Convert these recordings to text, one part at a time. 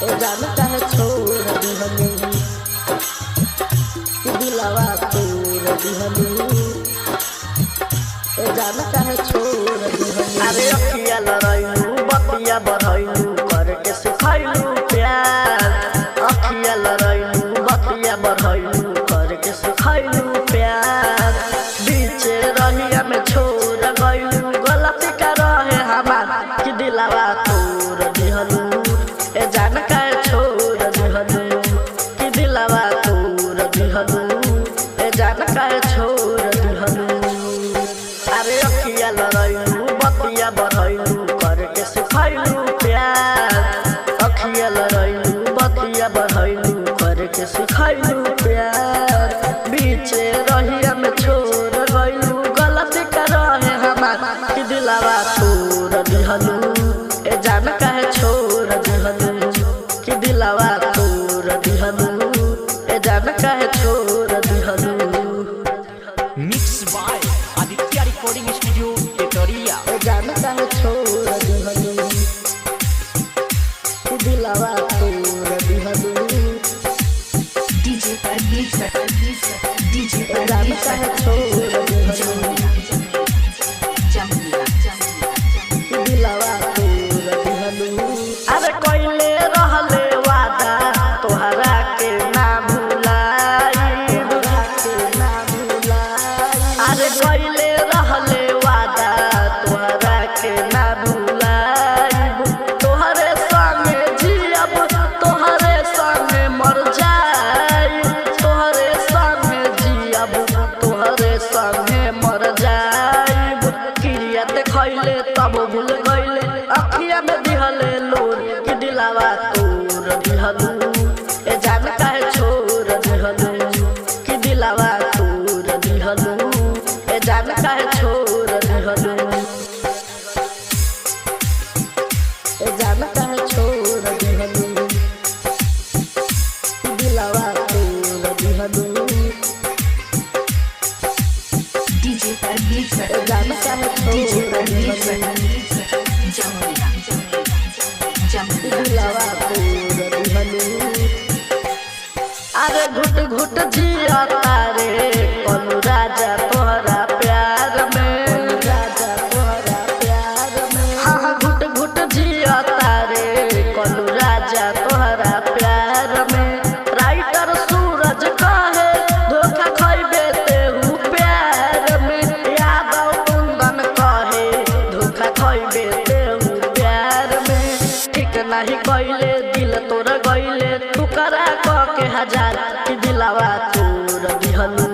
ए जान काहे छोड़ दिहनी दिलवा तोड़ दिहनी ए जान काहे छोड़ दिहनी। अरे अखिया लड़ाइलू बतिया बढ़ाइलू करके सिखाइलू प्यार। अखिया लड़ाइलू बतिया बढ़ाइलू करके सिखाइलू प्यार। बीचे रहिया में छोड़ गइलू गलती का रहे हमार कि दिलवा तोड़ दिहलू। ए जान काहे छोड़ दिहलू कि दिलवा तोड़ दिहलू। ए जान काहे छोड़ दिहलू। अरे अखिया लड़ाइलू बतिया बढ़ाइलू करके सिखाइलू प्यार। अखिया लड़ाइलू बतिया बढ़ाइलू करके सिखाइलू प्यार। बीचे रहिया में छोड़ गइलू गलती का रहे हमार कि दिलवा तोड़ दिहलू। ए जान काहे छोड़ दिहलू कि दिलवा तोड़ दिहलू। ए जान काहे छोड़ दिहलू। Mix by Aditya recording studio Ketariya. ए जान काहे छोड़ दिहलू कि दिलवा तोड़ दिहलू। डीजे ए जान काहे छोड़ दिहलू कि दिलवा तोड़ दिहलू। अरे कइले रहले वादा तोहरा के ना भुलाई के ना भुलाई। अरे कइले रहले वादा तोहरा के ना भुलाई। तोहरे संगे जियब तोहरे संगे मर जाई। तोहरे संगे जियब तोहरे संगे मर जाई। क्रिया देखैले तब भूल गइले अखिया में दिहले लोर कि दिलवा तोड़ दिहलू। ए जान काहे छोड़ दिहलू कि दिलवा तोड़ दिहलू। ए जान काहे छोड़ दिहलू। ए जान काहे छोड़ दिहलू कि दिलवा तोड़ दिहलू। डीजे ए जान काहे छोड़ दिहलू कि दिलवा तोड़ दिहलू। अरे घुट घुट जिया तारे कलू राजा तोहरा प्यार में। राजा तोहरा प्यार में। हाँ घुट घुट जिया तारे कलू राजा तोहरा प्यार में। राइटर सूरज कहे धोखा खइबे तेहू प्यार में। यादव कुंदन कहे धोखा खइबे तेहू प्यार में। ठीक नहीं कइले दिल तोड़ गइले टुकड़ा क के हजार कि दिलवा तोड़ दिहलू।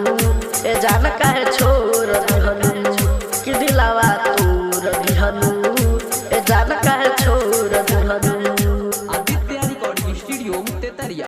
ए जान काहे छोड़